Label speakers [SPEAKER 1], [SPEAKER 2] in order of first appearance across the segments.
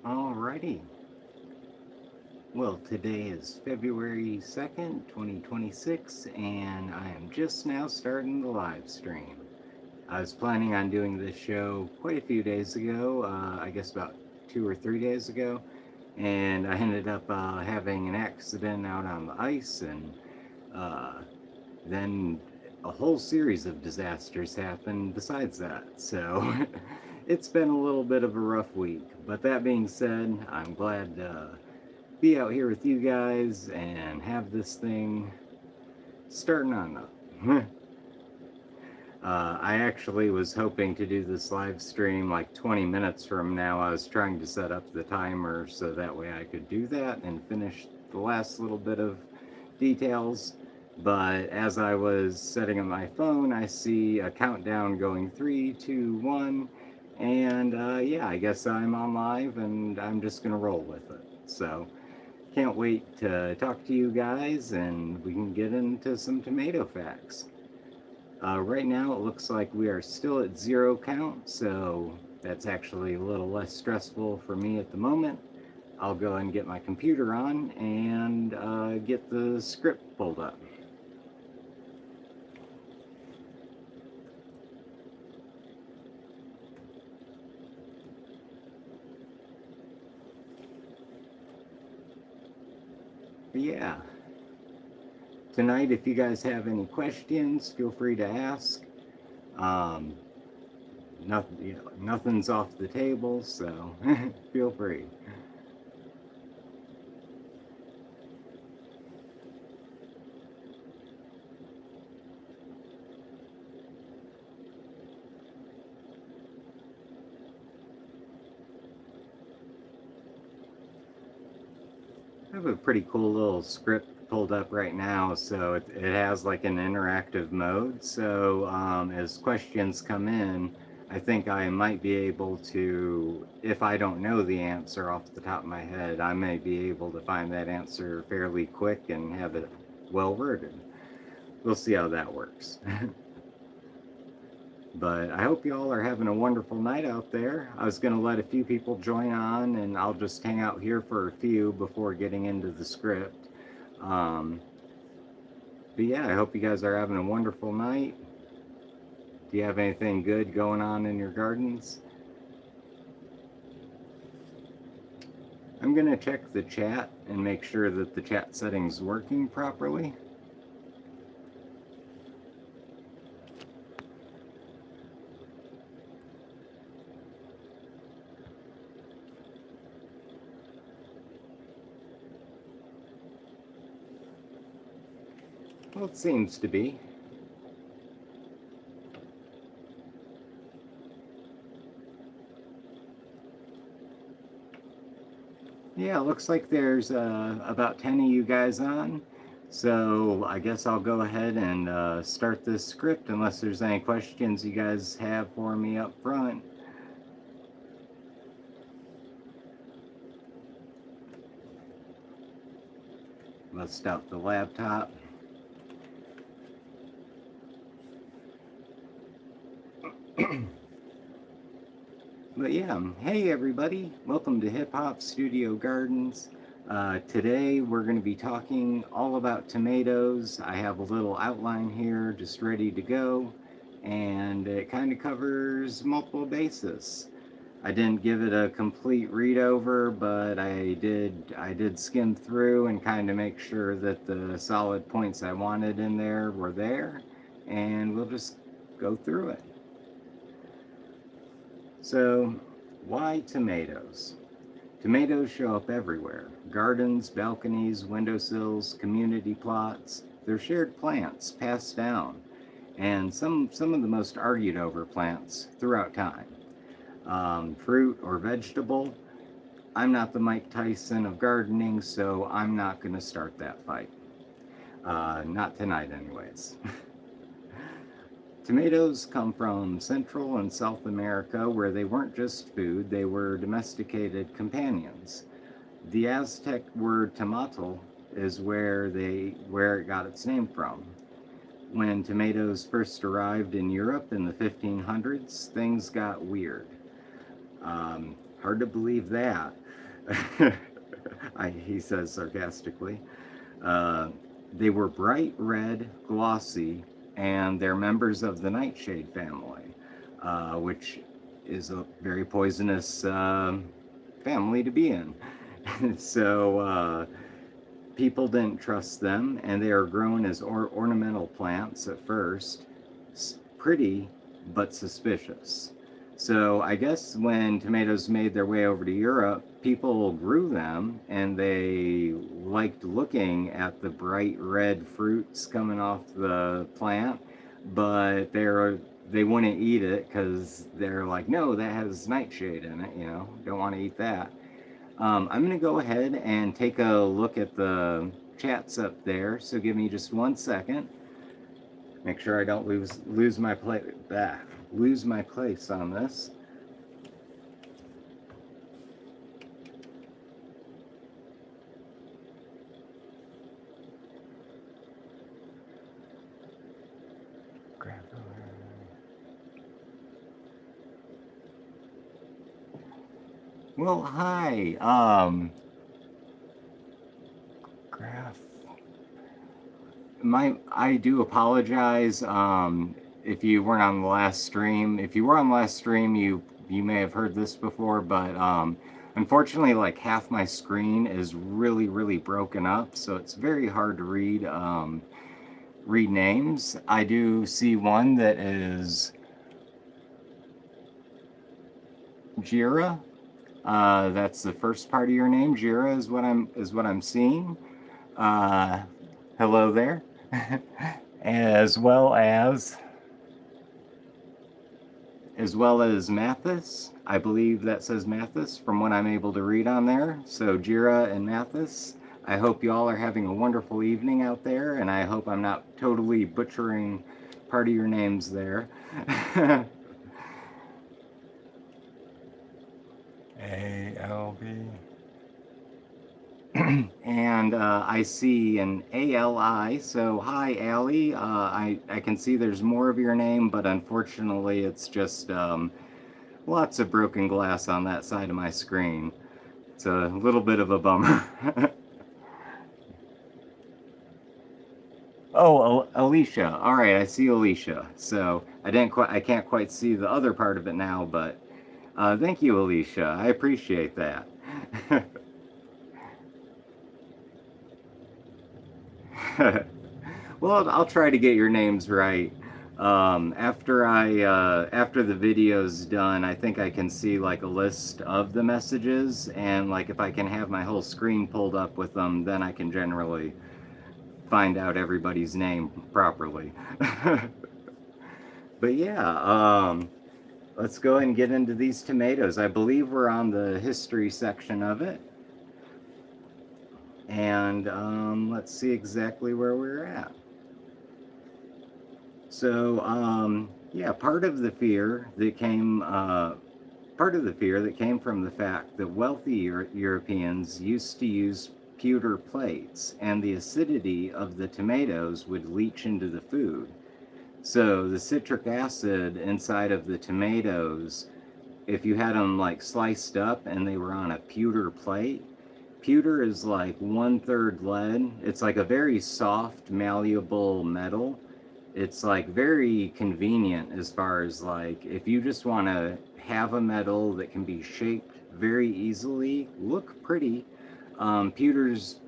[SPEAKER 1] Alrighty. Well, today is February 2nd, 2026, and I am just now starting the live stream. I was planning on doing this show quite a few days ago, I guess about 2 or 3 days ago, and I ended up having an accident out on the ice, and uh, then a whole series of disasters happened besides that. So it's been a little bit of a rough week. But that being said, I'm glad to be out here with you guys and have this thing starting on up. I actually was hoping to do this live stream like 20 minutes from now. I was trying to set up the timer so that way I could do that and finish the last little bit of details. But as I was setting up my phone, I see a countdown going 3, 2, 1. And yeah, I guess I'm on live and I'm just going to roll with it. So can't wait to talk to you guys and we can get into some tomato facts. Right now it looks like we are still at 0 count, so that's actually a little less stressful for me at the moment. I'll go and get my computer on and get the script pulled up. But yeah, tonight if you guys have any questions, feel free to ask. Nothing's off the table, so feel free. I have a pretty cool little script pulled up right now, so it has like an interactive mode. So as questions come in, I think I might be able to, if I don't know the answer off the top of my head, I may be able to find that answer fairly quick and have it well worded. We'll see how that works. But I hope y'all are having a wonderful night out there. I was going to let a few people join on, and I'll just hang out here for a few before getting into the script. But yeah, I hope you guys are having a wonderful night. Do you have anything good going on in your gardens? I'm going to check the chat and make sure that the chat setting's working properly. Well, it seems to be. Yeah, it looks like there's about 10 of you guys on. So I guess I'll go ahead and start this script unless there's any questions you guys have for me up front. Bust out the laptop. But yeah, hey everybody, welcome to Hip Hop Studio Gardens. Today we're going to be talking all about tomatoes. I have a little outline here just ready to go, and it kind of covers multiple bases. I didn't give it a complete read over, but I did skim through and kind of make sure that the solid points I wanted in there were there, and we'll just go through it. So, why tomatoes? Tomatoes show up everywhere. Gardens, balconies, windowsills, community plots. They're shared plants passed down, and some of the most argued over plants throughout time. Fruit or vegetable, I'm not the Mike Tyson of gardening, so I'm not going to start that fight. Not tonight anyways. Tomatoes come from Central and South America, where they weren't just food, they were domesticated companions. The Aztec word tomato is where it got its name from. When tomatoes first arrived in Europe in the 1500s, things got weird. Hard to believe that. He says sarcastically. Uh, they were bright red, glossy, and they're members of the nightshade family, which is a very poisonous family to be in. So people didn't trust them, and they are grown as ornamental plants at first. Pretty, but suspicious. So I guess when tomatoes made their way over to Europe, people grew them and they liked looking at the bright red fruits coming off the plant, but they wouldn't eat it because they're like, no, that has nightshade in it, don't want to eat that. I'm going to go ahead and take a look at the chats up there, so give me just 1 second. Make sure I don't lose my place on this. Well, hi. Graph. I do apologize. If you weren't on the last stream. If you were on the last stream, you may have heard this before, but unfortunately, like half my screen is really broken up, so it's very hard to read names. I do see one that is Jira. That's the first part of your name. Jira is what I'm seeing. Hello there. as well as Mathis. I believe that says Mathis from what I'm able to read on there. So Jira and Mathis, I hope you all are having a wonderful evening out there, and I hope I'm not totally butchering part of your names there. ALB. And I see an ALI, so hi Ali. I can see there's more of your name, but unfortunately it's just lots of broken glass on that side of my screen. It's a little bit of a bummer. Oh, Alicia. All right, I see Alicia. So I can't quite see the other part of it now, but thank you, Alicia. I appreciate that. Well, I'll try to get your names right. After the video's done, I think I can see like a list of the messages, and like if I can have my whole screen pulled up with them, then I can generally find out everybody's name properly. But yeah, let's go ahead and get into these tomatoes. I believe we're on the history section of it. And let's see exactly where we're at. So yeah, part of the fear that came from the fact that wealthy Europeans used to use pewter plates, and the acidity of the tomatoes would leach into the food. So the citric acid inside of the tomatoes, if you had them like sliced up and they were on a pewter plate, pewter is like 1/3 lead. It's like a very soft, malleable metal. It's like very convenient as far as like if you just want to have a metal that can be shaped very easily, look pretty. Pewter's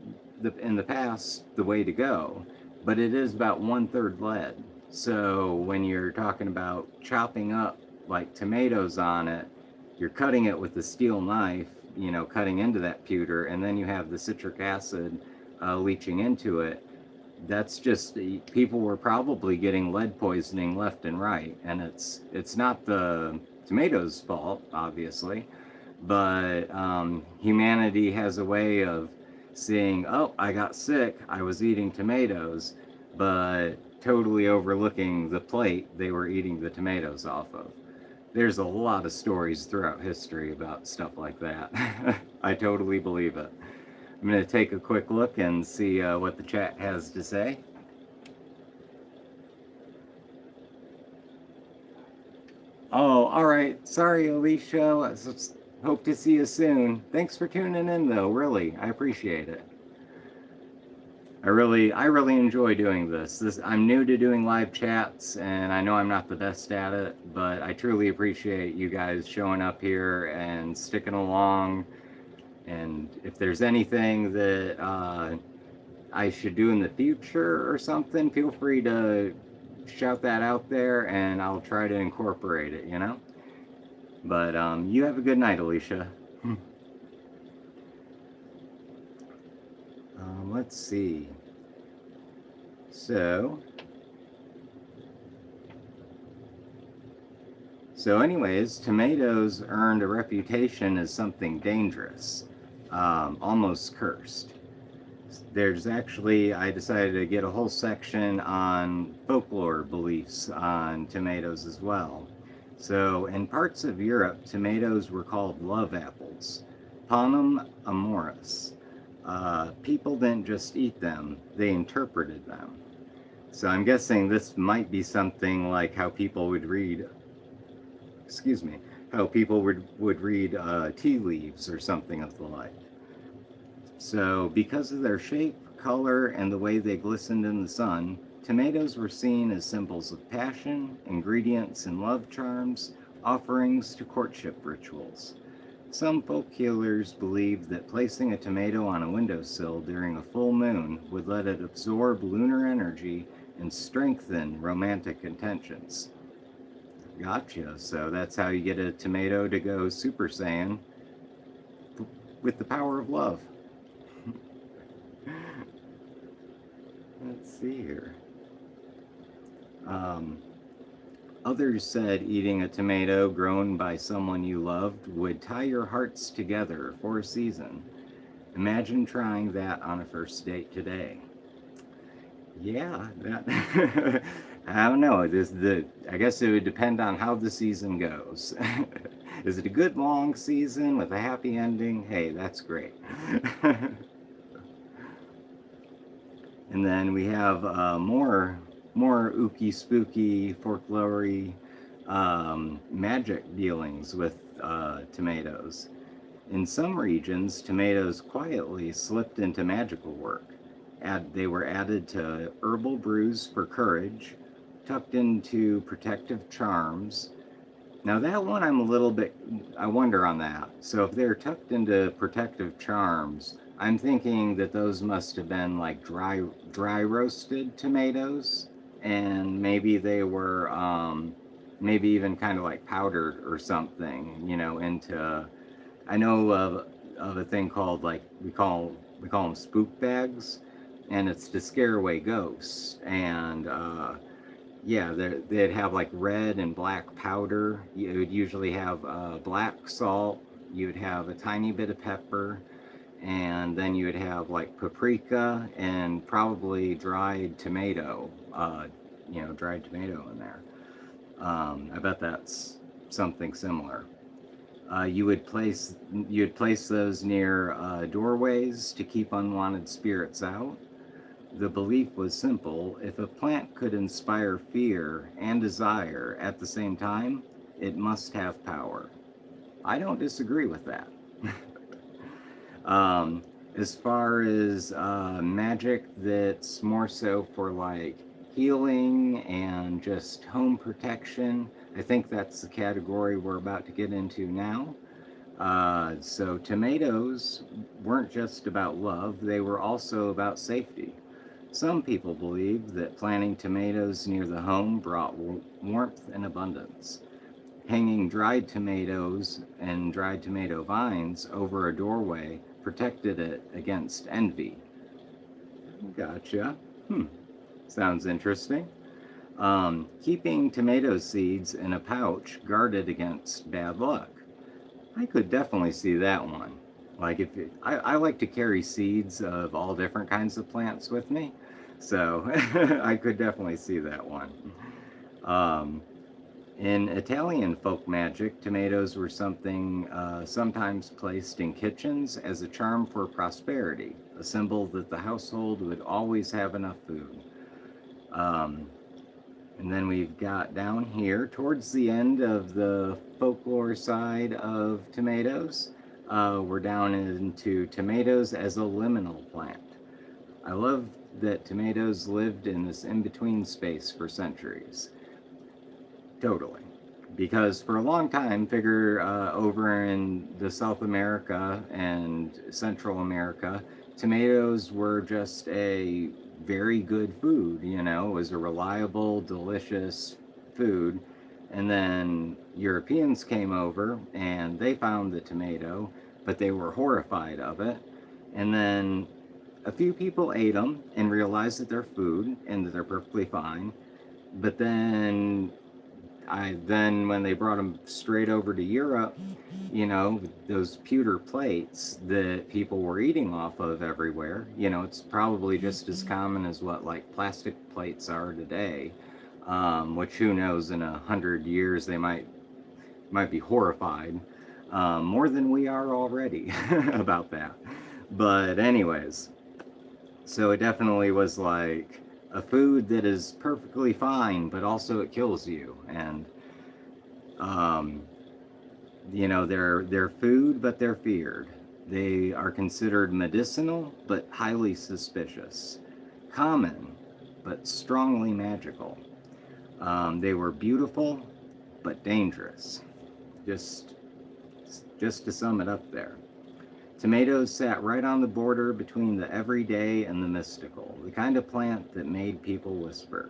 [SPEAKER 1] in the past the way to go, but it is about 1/3 lead. So when you're talking about chopping up like tomatoes on it, you're cutting it with a steel knife, cutting into that pewter, and then you have the citric acid leaching into it. That's just, people were probably getting lead poisoning left and right, and it's not the tomatoes' fault, obviously, but humanity has a way of seeing, oh, I got sick, I was eating tomatoes, but totally overlooking the plate they were eating the tomatoes off of. There's a lot of stories throughout history about stuff like that. I totally believe it. I'm going to take a quick look and see what the chat has to say. Oh, all right. Sorry, Alicia. Hope to see you soon. Thanks for tuning in, though. Really, I appreciate it. I really enjoy doing this. I'm new to doing live chats, and I know I'm not the best at it, but I truly appreciate you guys showing up here and sticking along. And if there's anything that I should do in the future or something, feel free to shout that out there, and I'll try to incorporate it. But you have a good night, Alicia. Let's see. So anyways, tomatoes earned a reputation as something dangerous, almost cursed. I decided to get a whole section on folklore beliefs on tomatoes as well. So in parts of Europe, tomatoes were called love apples, Panem amoris. People didn't just eat them, they interpreted them. So I'm guessing this might be something like how people would read, would read tea leaves or something of the like. So because of their shape, color, and the way they glistened in the sun, tomatoes were seen as symbols of passion, ingredients in love charms, offerings to courtship rituals. Some folk healers believed that placing a tomato on a windowsill during a full moon would let it absorb lunar energy and strengthen romantic intentions. Gotcha. So that's how you get a tomato to go Super Saiyan with the power of love. Let's see here. Others said eating a tomato grown by someone you loved would tie your hearts together for a season. Imagine trying that on a first date today. Yeah, that I don't know. I guess it would depend on how the season goes. Is it a good long season with a happy ending? Hey, that's great. And then we have more ooky spooky folklory magic dealings with tomatoes. In some regions, tomatoes quietly slipped into magical work. They were added to herbal brews for courage, tucked into protective charms. Now that one I wonder on that. So if they're tucked into protective charms, I'm thinking that those must have been like dry roasted tomatoes, and maybe they were maybe even kind of like powdered or something, into. I know of a thing called, like, we call them spook bags, and it's to scare away ghosts. And yeah, they'd have like red and black powder. You would usually have black salt. You'd have a tiny bit of pepper, and then you would have like paprika and probably dried tomato. Dried tomato in there. I bet that's something similar. You would place those near doorways to keep unwanted spirits out. The belief was simple: if a plant could inspire fear and desire at the same time, it must have power. I don't disagree with that. As far as magic that's more so for like healing and just home protection, I think that's the category we're about to get into now. So tomatoes weren't just about love, they were also about safety. Some people believed that planting tomatoes near the home brought warmth and abundance. Hanging dried tomatoes and dried tomato vines over a doorway protected it against envy. Gotcha. Sounds interesting. Keeping tomato seeds in a pouch guarded against bad luck. I could definitely see that one. Like I like to carry seeds of all different kinds of plants with me, so I could definitely see that one. In Italian folk magic, tomatoes were something sometimes placed in kitchens as a charm for prosperity, a symbol that the household would always have enough food. And then we've got down here, towards the end of the folklore side of tomatoes. We're down into tomatoes as a liminal plant. I love that tomatoes lived in this in-between space for centuries. Totally. Because for a long time, figure over in the South America and Central America, tomatoes were just a very good food. You know, it was a reliable, delicious food. And then Europeans came over and they found the tomato, but they were horrified of it. And then a few people ate them and realized that they're food and that they're perfectly fine. But then when they brought them straight over to Europe, you know, those pewter plates that people were eating off of everywhere, you know, it's probably just as common as what like plastic plates are today. Which who knows, in 100 years they might be horrified, more than we are already about that. But anyways, so it definitely was like a food that is perfectly fine, but also it kills you. And you know, they're food, but they're feared. They are considered medicinal, but highly suspicious. Common, but strongly magical. They were beautiful, but dangerous. Just to sum it up there. Tomatoes sat right on the border between the everyday and the mystical, the kind of plant that made people whisper.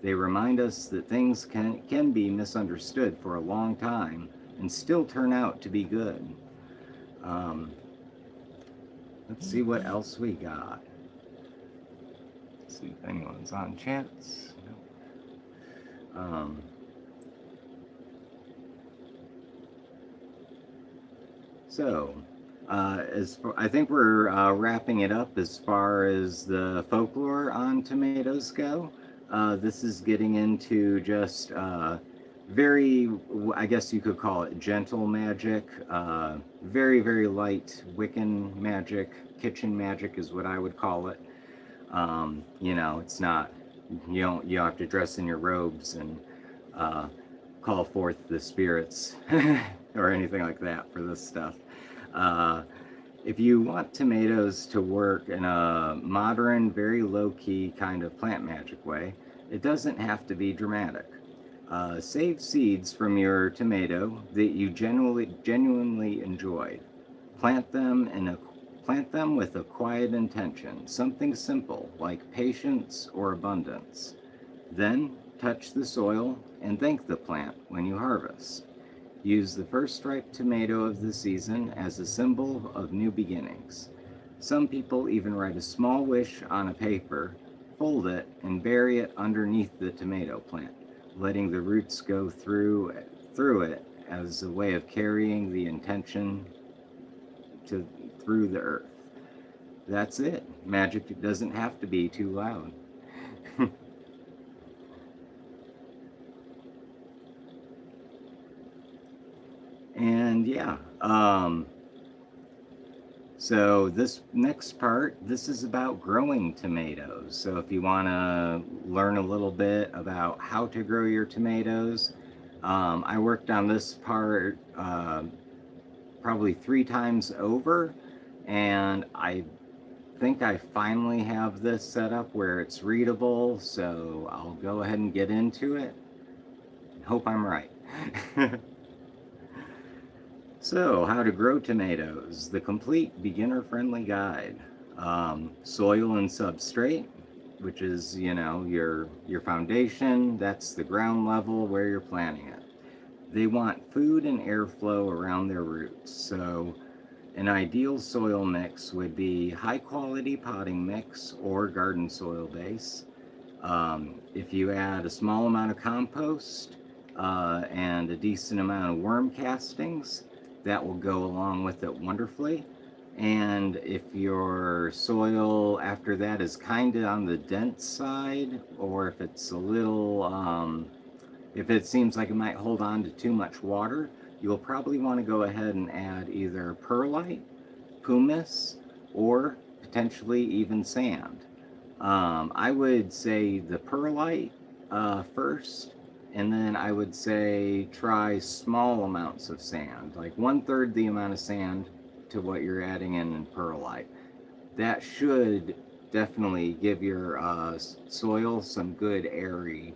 [SPEAKER 1] They remind us that things can be misunderstood for a long time and still turn out to be good. Let's see what else we got. Let's see if anyone's on chats. I think we're wrapping it up as far as the folklore on tomatoes go. This is getting into just very, I guess you could call it gentle magic, very, very light Wiccan magic, kitchen magic is what I would call it. You know, it's not, you don't have to dress in your robes and call forth the spirits or anything like that for this stuff. If you want tomatoes to work in a modern, very low-key kind of plant magic way, it doesn't have to be dramatic. Save seeds from your tomato that you genuinely enjoy. Plant them with a quiet intention, something simple like patience or abundance. Then touch the soil and thank the plant when you harvest. Use the first ripe tomato of the season as a symbol of new beginnings. Some people even write a small wish on a paper, fold it, and bury it underneath the tomato plant, letting the roots go through it as a way of carrying the intention through the earth. That's it. Magic doesn't have to be too loud. And yeah, so this next part, this is about growing tomatoes. So if you want to learn a little bit about how to grow your tomatoes, I worked on this part probably 3 times over, and I think I finally have this set up where it's readable, so I'll go ahead and get into it. Hope I'm right. So, how to grow tomatoes, the complete beginner-friendly guide. Soil and substrate, which is, you know, your foundation. That's the ground level where you're planting it. They want food and airflow around their roots. So, an ideal soil mix would be high-quality potting mix or garden soil base. If you add a small amount of compost and a decent amount of worm castings, that will go along with it wonderfully. And if your soil after that is kind of on the dense side, or if it's a little, if it seems like it might hold on to too much water, you'll probably want to go ahead and add either perlite, pumice, or potentially even sand. I would say the perlite first, And then I would say try small amounts of sand, like 1/3 the amount of sand to what you're adding in perlite. That should definitely give your soil some good airy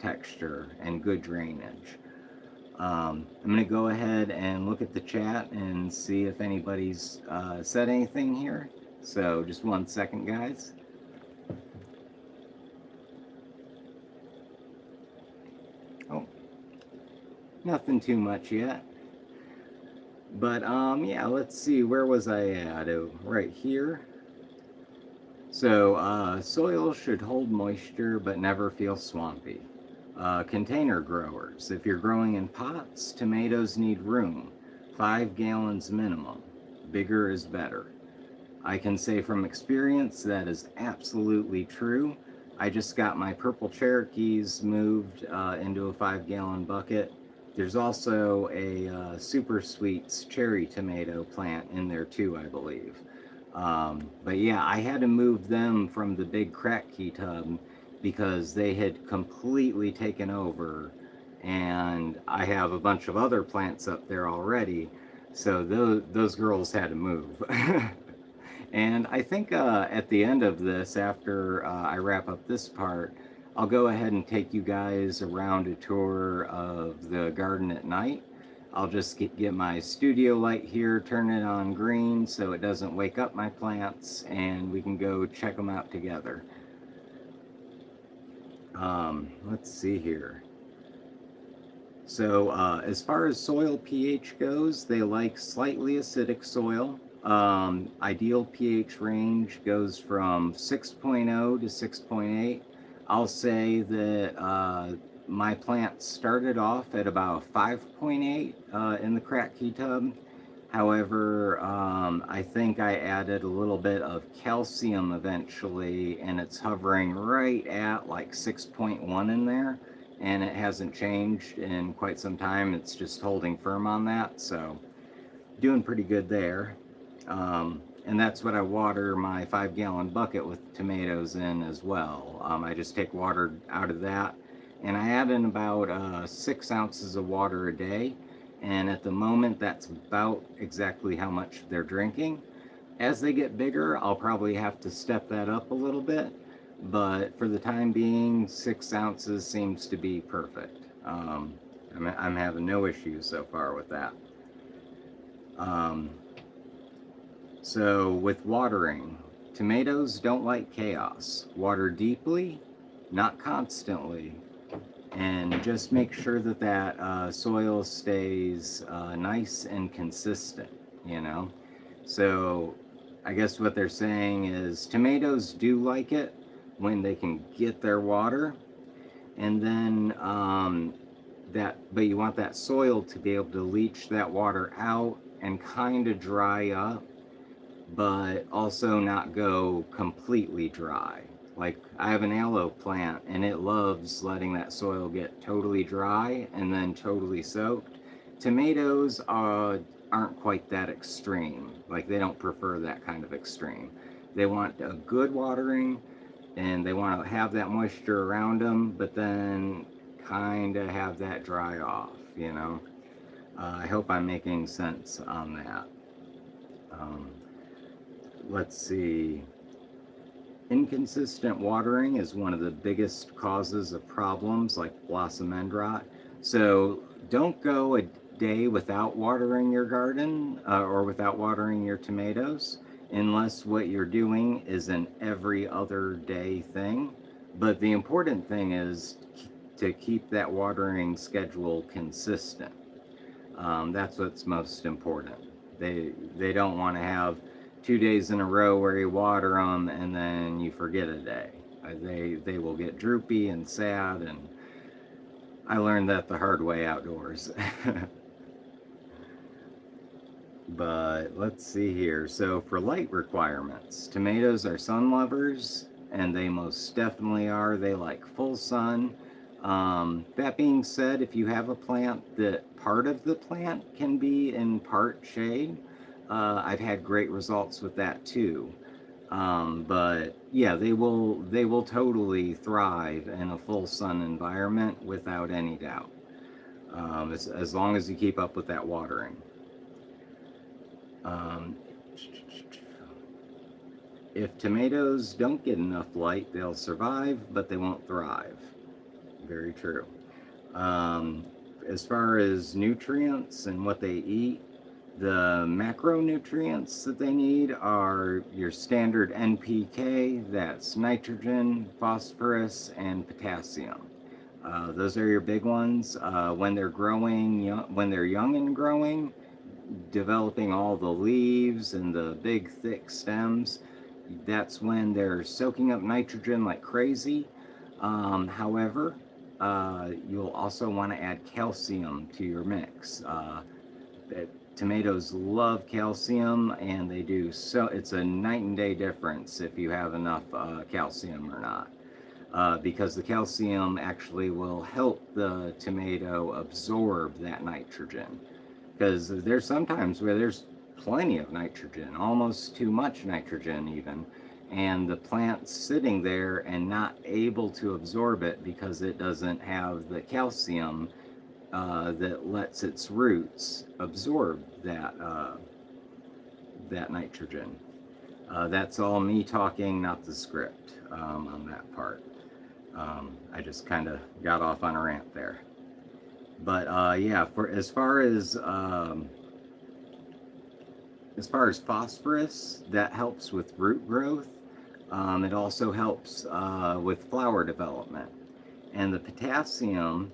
[SPEAKER 1] texture and good drainage. I'm going to go ahead and look at the chat and see if anybody's said anything here. So just 1 second, guys. Oh, nothing too much yet. But yeah, let's see, where was I at? Oh, right here. So soil should hold moisture but never feel swampy. Container growers. If you're growing in pots, tomatoes need room. 5 gallons minimum. Bigger is better. I can say from experience that is absolutely true. I just got my purple Cherokees moved into a 5-gallon bucket. There's also a Super Sweets cherry tomato plant in there too, I believe. But yeah, I had to move them from the big crack key tub because they had completely taken over, and I have a bunch of other plants up there already, so those girls had to move. And I think at the end of this, after I wrap up this part, I'll go ahead and take you guys around a tour of the garden at night. I'll just get my studio light here, turn it on green so it doesn't wake up my plants, and we can go check them out together. Let's see here. So as far as soil pH goes, they like slightly acidic soil. Ideal pH range goes from 6.0 to 6.8. I'll say that my plant started off at about 5.8 in the crack key tub. However, I think I added a little bit of calcium eventually, and it's hovering right at like 6.1 in there, and it hasn't changed in quite some time. It's just holding firm on that, so doing pretty good there. And that's what I water my 5-gallon bucket with tomatoes in as well. I just take water out of that, and I add in about 6 ounces of water a day. And at the moment, that's about exactly how much they're drinking. As they get bigger, I'll probably have to step that up a little bit, but for the time being, 6 ounces seems to be perfect. I'm having no issues so far with that. So with watering, tomatoes don't like chaos. Water deeply, not constantly, and just make sure that that soil stays nice and consistent, you know. So I guess what they're saying is tomatoes do like it when they can get their water, and then but you want that soil to be able to leach that water out and kind of dry up, but also not go completely dry. Like I have an aloe plant and it loves letting that soil get totally dry and then totally soaked. Tomatoes aren't quite that extreme. Like they don't prefer that kind of extreme. They want a good watering and they want to have that moisture around them, but then kind of have that dry off, you know. I hope I'm making sense on that. Let's see. Inconsistent watering is one of the biggest causes of problems like blossom end rot. So don't go a day without watering your garden or without watering your tomatoes unless what you're doing is an every other day thing. But the important thing is to keep that watering schedule consistent. That's what's most important. They don't want to have 2 days in a row where you water them and then you forget a day. They will get droopy and sad, and I learned that the hard way outdoors. But let's see here. So for light requirements, tomatoes are sun lovers, and they most definitely are. They like full sun. That being said, if you have a plant that part of the plant can be in part shade, I've had great results with that too. But yeah, they will totally thrive in a full sun environment without any doubt. As long as you keep up with that watering. Um, if tomatoes don't get enough light, they'll survive, but they won't thrive. Very true. Um, as far as nutrients and what they eat, the macronutrients that they need are your standard NPK, that's nitrogen, phosphorus, and potassium. Those are your big ones. When they're growing, when they're young and growing, developing all the leaves and the big thick stems, that's when they're soaking up nitrogen like crazy. However, you'll also want to add calcium to your mix. Tomatoes love calcium, and they do so. It's a night and day difference if you have enough calcium or not. Because the calcium actually will help the tomato absorb that nitrogen. Because there's sometimes where there's plenty of nitrogen, almost too much nitrogen even, and the plant's sitting there and not able to absorb it because it doesn't have the calcium that lets its roots absorb that nitrogen. That's all me talking, not the script on that part. I just kind of got off on a rant there. But yeah, for as far as phosphorus, that helps with root growth. It also helps with flower development, and the potassium,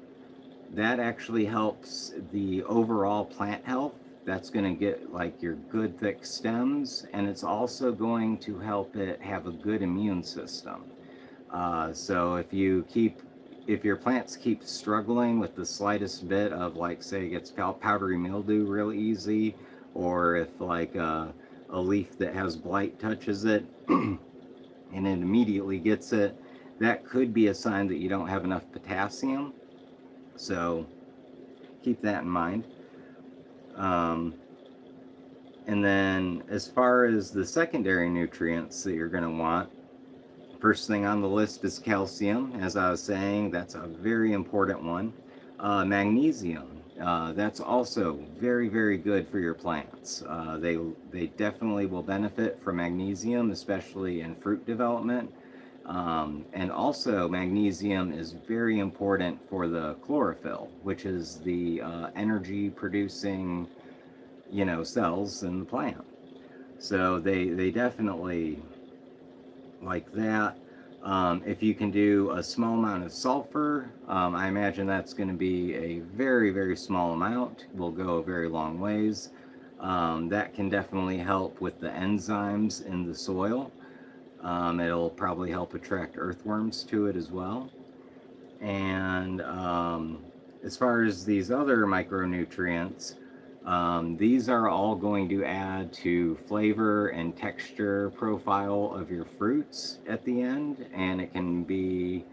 [SPEAKER 1] that actually helps the overall plant health. That's going to get like your good thick stems, and it's also going to help it have a good immune system. So if your plants keep struggling with the slightest bit of, like, say it gets powdery mildew real easy, or if like a leaf that has blight touches it and it immediately gets it, that could be a sign that you don't have enough potassium. So keep that in mind. And then as far as the secondary nutrients that you're going to want, first thing on the list is calcium. As I was saying, that's a very important one. Magnesium, that's also very, very good for your plants. They definitely will benefit from magnesium, especially in fruit development. And also magnesium is very important for the chlorophyll, which is the energy producing, cells in the plant. So they definitely like that. If you can do a small amount of sulfur, I imagine that's going to be a very, very small amount, will go a very long ways. That can definitely help with the enzymes in the soil. It'll probably help attract earthworms to it as well. And as far as these other micronutrients, these are all going to add to flavor and texture profile of your fruits at the end, and it can be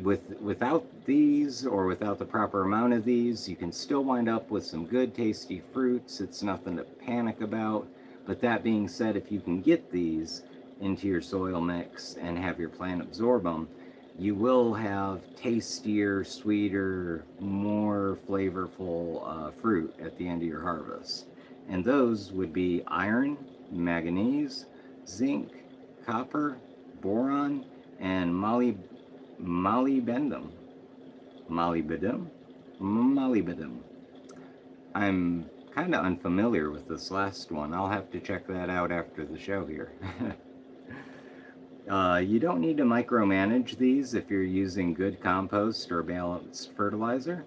[SPEAKER 1] without these, or without the proper amount of these, you can still wind up with some good tasty fruits. It's nothing to panic about. But that being said, if you can get these into your soil mix and have your plant absorb them, you will have tastier, sweeter, more flavorful fruit at the end of your harvest. And those would be iron, manganese, zinc, copper, boron, and molybdenum. Molybdenum. I'm kind of unfamiliar with this last one. I'll have to check that out after the show here. You don't need to micromanage these if you're using good compost or balanced fertilizer.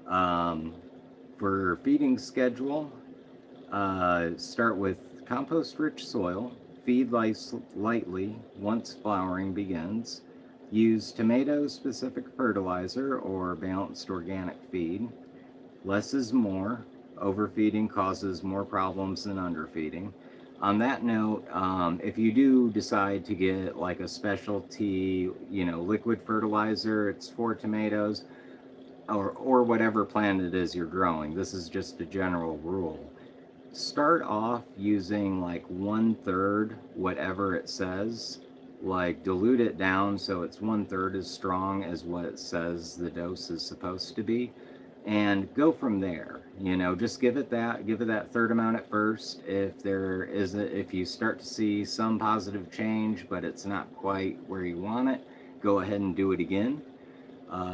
[SPEAKER 1] For feeding schedule, start with compost-rich soil. Feed lightly once flowering begins. Use tomato-specific fertilizer or balanced organic feed. Less is more. Overfeeding causes more problems than underfeeding. On that note, if you do decide to get like a specialty, liquid fertilizer, it's for tomatoes, or whatever plant it is you're growing. This is just a general rule. start off using like 1/3 whatever it says, like dilute it down so it's 1/3 as strong as what it says the dose is supposed to be, and go from there. You know, just give it that third amount at first. If you start to see some positive change but it's not quite where you want it, go ahead and do it again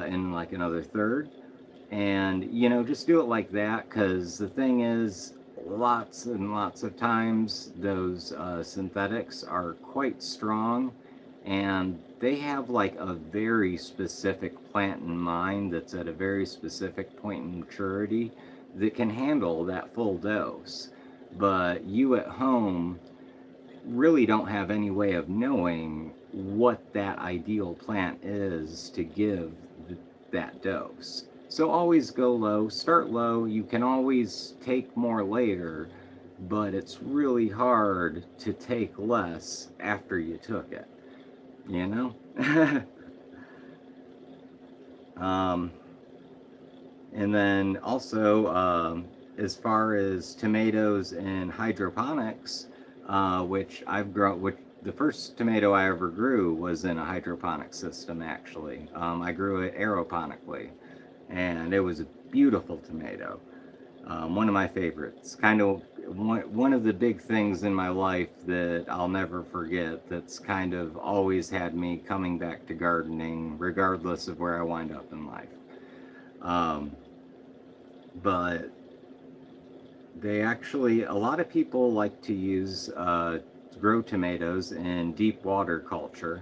[SPEAKER 1] in like another third. And you know, just do it like that, because the thing is, lots and lots of times those synthetics are quite strong, and they have like a very specific plant in mind that's at a very specific point in maturity that can handle that full dose. But you at home really don't have any way of knowing what that ideal plant is to give that dose. So always go low, start low. You can always take more later, but it's really hard to take less after you took it, you know? um, and then also, as far as tomatoes and hydroponics, which I've grown, which the first tomato I ever grew was in a hydroponic system, actually. I grew it aeroponically, and it was a beautiful tomato. One of my favorites. Kind of one of the big things in my life that I'll never forget, that's kind of always had me coming back to gardening, regardless of where I wind up in life. But a lot of people like to use grow tomatoes in deep water culture,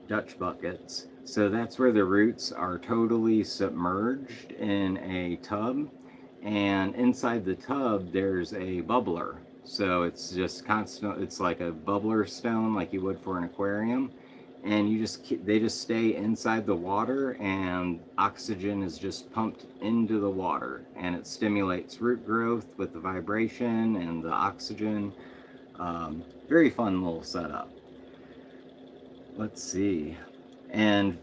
[SPEAKER 1] Dutch buckets. So that's where the roots are totally submerged in a tub, and inside the tub there's a bubbler. So it's just constant, it's like a bubbler stone like you would for an aquarium, and they just stay inside the water, and oxygen is just pumped into the water, and it stimulates root growth with the vibration and the oxygen. Very fun little setup. Let's see. And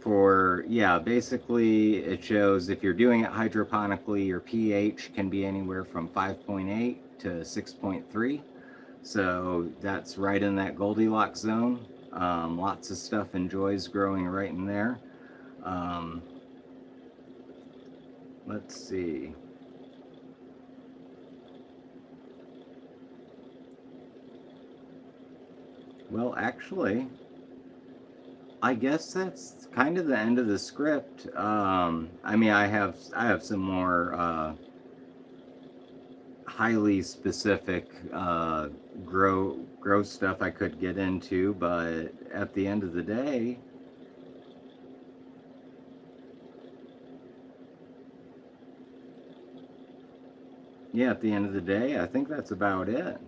[SPEAKER 1] basically it shows if you're doing it hydroponically, your pH can be anywhere from 5.8 to 6.3. So that's right in that Goldilocks zone. Lots of stuff enjoys growing right in there. Let's see. Well, actually, I guess that's kind of the end of the script. I mean, I have some more highly specific grow stuff I could get into, but at the end of the day, I think that's about it.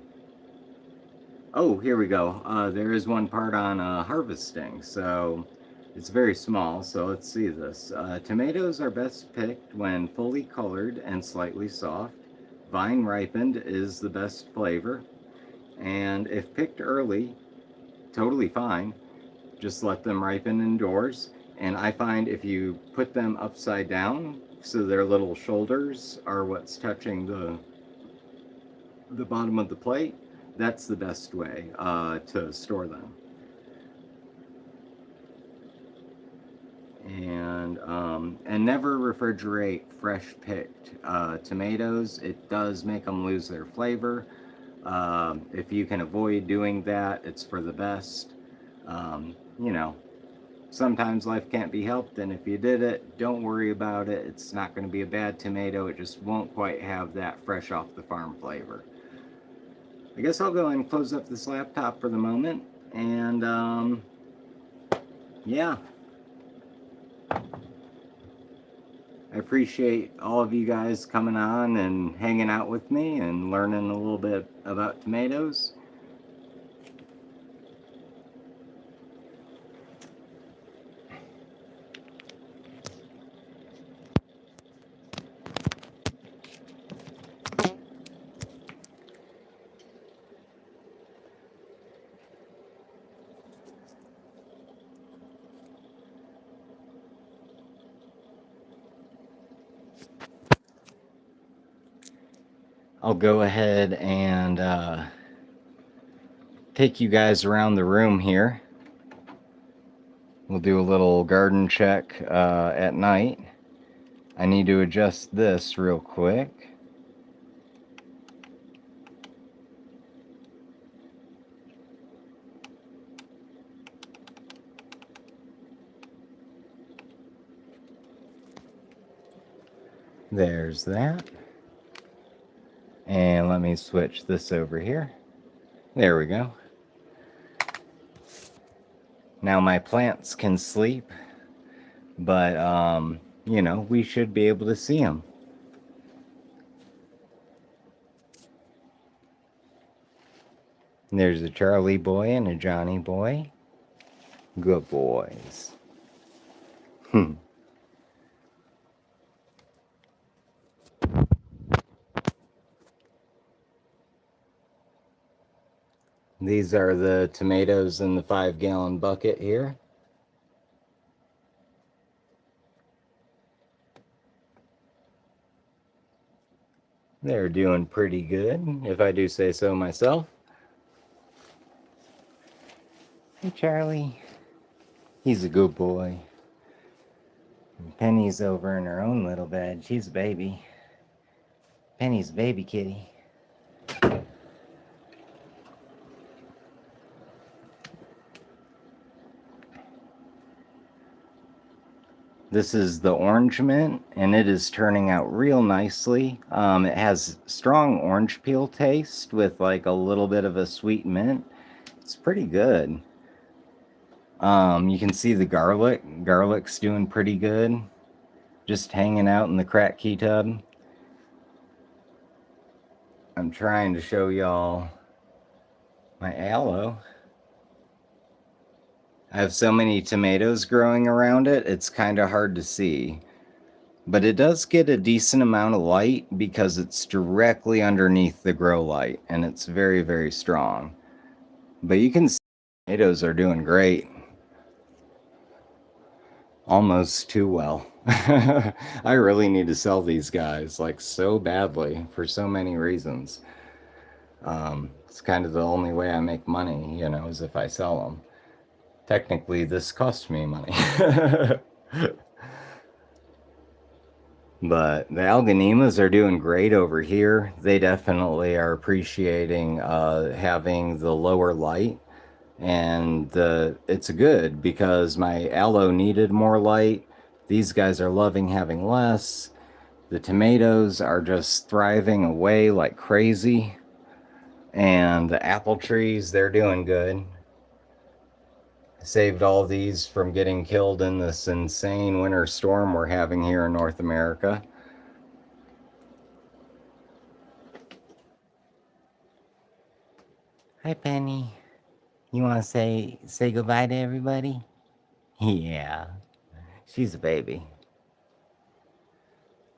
[SPEAKER 1] Oh, here we go. There is one part on harvesting, so it's very small, so let's see this. Tomatoes are best picked when fully colored and slightly soft. Vine ripened is the best flavor, and if picked early, totally fine. Just let them ripen indoors, and I find if you put them upside down so their little shoulders are what's touching the bottom of the plate, that's the best way to store them. And never refrigerate fresh picked tomatoes. It does make them lose their flavor. If you can avoid doing that, it's for the best. You know, sometimes life can't be helped, and if you did it, don't worry about it. It's not going to be a bad tomato. It just won't quite have that fresh off the farm flavor. I guess I'll go and close up this laptop for the moment, and yeah. I appreciate all of you guys coming on and hanging out with me and learning a little bit about tomatoes. I'll go ahead and take you guys around the room here. We'll do a little garden check at night. I need to adjust this real quick. There's that. And let me switch this over here. There we go. Now my plants can sleep, but you know, we should be able to see them. There's a Charlie boy and a Johnny boy. Good boys. These are the tomatoes in the 5-gallon bucket here. They're doing pretty good, if I do say so myself. Hey, Charlie. He's a good boy. And Penny's over in her own little bed. She's a baby. Penny's a baby kitty. This is the orange mint, and it is turning out real nicely. It has strong orange peel taste with like a little bit of a sweet mint. It's pretty good. You can see the garlic. Garlic's doing pretty good. Just hanging out in the crack key tub. I'm trying to show y'all my aloe. I have so many tomatoes growing around it, it's kind of hard to see. But it does get a decent amount of light because it's directly underneath the grow light, and it's very, very strong. But you can see tomatoes are doing great. Almost too well. I really need to sell these guys, like, so badly for so many reasons. It's kind of the only way I make money, you know, is if I sell them. Technically, this costs me money. But the algonemas are doing great over here. They definitely are appreciating having the lower light. And it's good because my aloe needed more light. These guys are loving having less. The tomatoes are just thriving away like crazy. And the apple trees, they're doing good. Saved all these from getting killed in this insane winter storm we're having here in North America. Hi, Penny. You want to say goodbye to everybody? Yeah, she's a baby.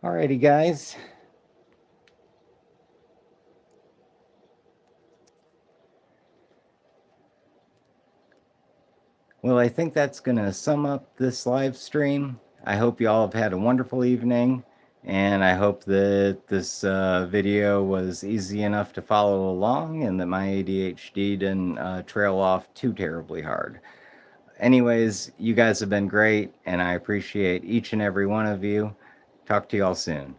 [SPEAKER 1] Alrighty, guys. Well, I think that's going to sum up this live stream. I hope you all have had a wonderful evening, and I hope that this video was easy enough to follow along and that my ADHD didn't trail off too terribly hard. Anyways, you guys have been great, and I appreciate each and every one of you. Talk to y'all soon.